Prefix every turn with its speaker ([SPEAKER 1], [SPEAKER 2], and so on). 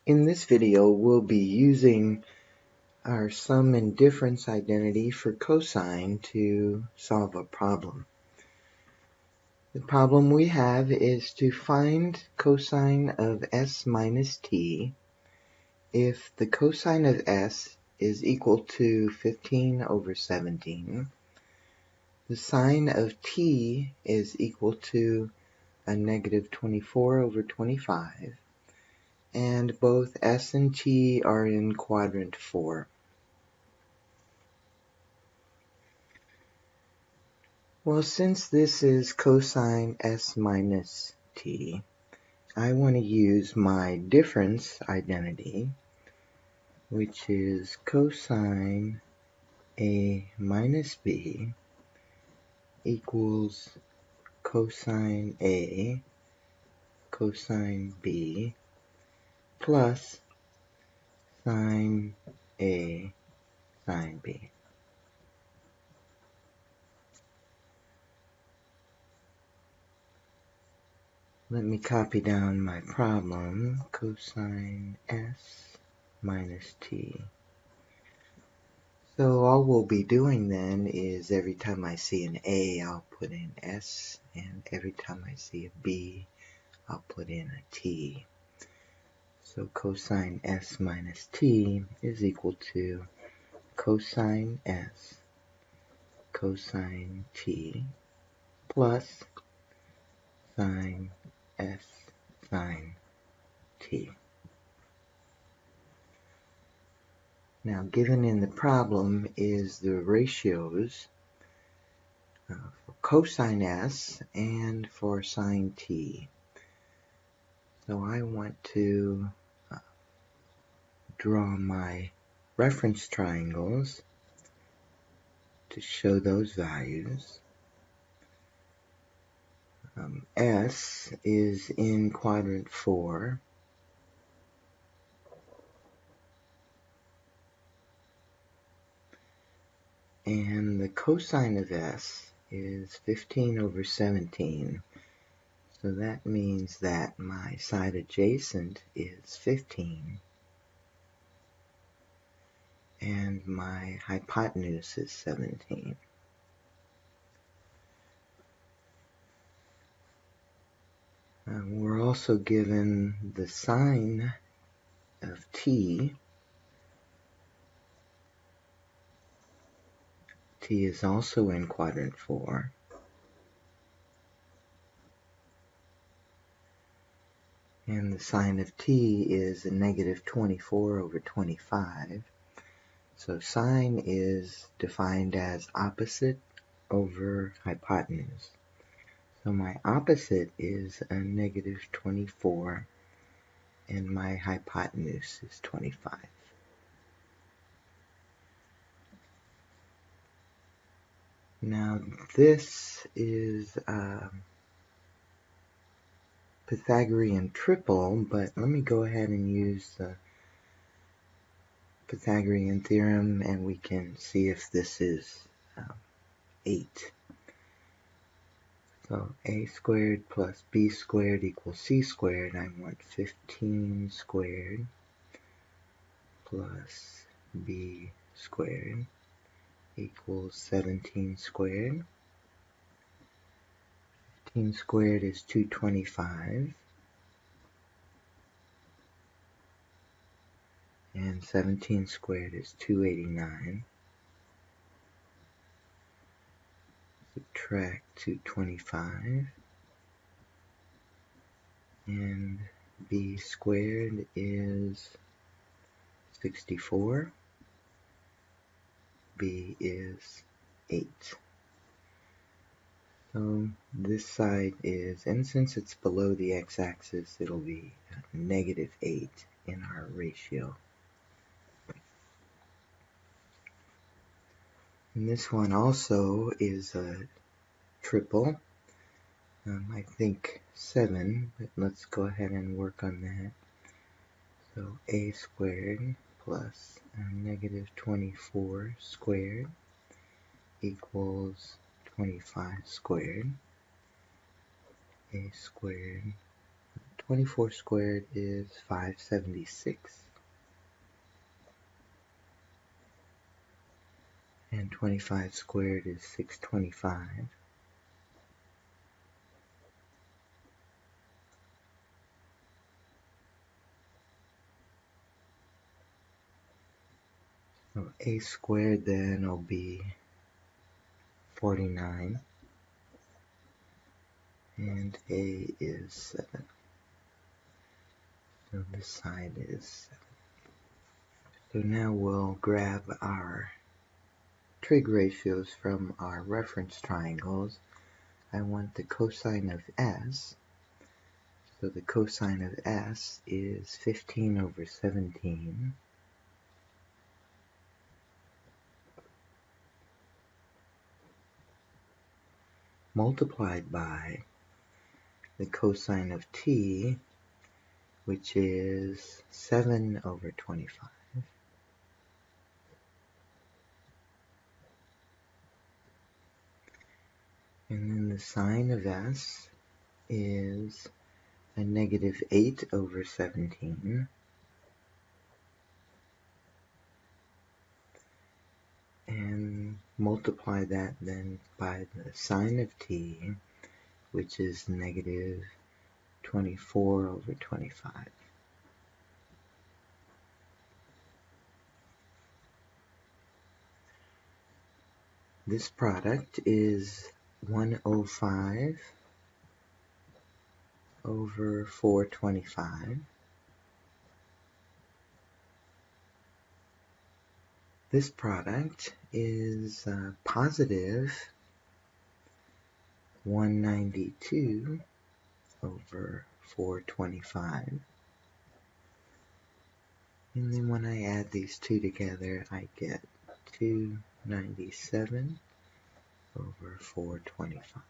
[SPEAKER 1] In this video, we'll be using our sum and difference identity for cosine to solve a problem. The problem we have is to find cosine of s minus t if the cosine of s is equal to 15 over 17, the sine of t is equal to a negative 24 over 25, and both s and t are in quadrant 4. Well, since this is cosine s minus t, I want to use my difference identity, which is cosine a minus b equals cosine a cosine b plus sine a sine b. Let me copy down my problem, cosine s minus t. So all we'll be doing then is every time I see an A, I'll put in S, and every time I see a B, I'll put in a T. So cosine S minus T is equal to cosine S cosine T plus sine S sine T. Now, given in the problem is the ratios for cosine S and for sine T. So I want to draw my reference triangles to show those values. S is in quadrant 4. And the cosine of S is 15 over 17. So that means that my side adjacent is 15. And my hypotenuse is 17. We're also given the sine of t. T is also in quadrant 4. And the sine of t is a negative 24 over 25. So sine is defined as opposite over hypotenuse. So my opposite is a negative 24, and my hypotenuse is 25. Now this is Pythagorean triple, but let me go ahead and use the Pythagorean Theorem and we can see if this is 8. So a squared plus b squared equals c squared. I want 15 squared plus b squared equals 17 squared. 15 squared is 225. And 17 squared is 289. Subtract 225. And b squared is 64. B is 8. So this side is, and since it's below the x-axis, it'll be negative 8 in our ratio. And this one also is a triple. I think 7, but let's go ahead and work on that. So a squared plus a negative 24 squared equals 25 squared. A squared 24 squared is 576. And 25 squared is 625. So a squared then will be 49. And a is 7. So this side is 7. So now we'll grab our trig ratios from our reference triangles. I want the cosine of s. So the cosine of s is 15 over 17. Multiplied by the cosine of t, which is 7 over 25. And then the sine of s is a negative 8 over 17. And multiply that then by the sine of t, which is negative 24 over 25. This product is 105 over 425. This product is positive 192 over 425. And then when I add these two together, I get 297 over 425.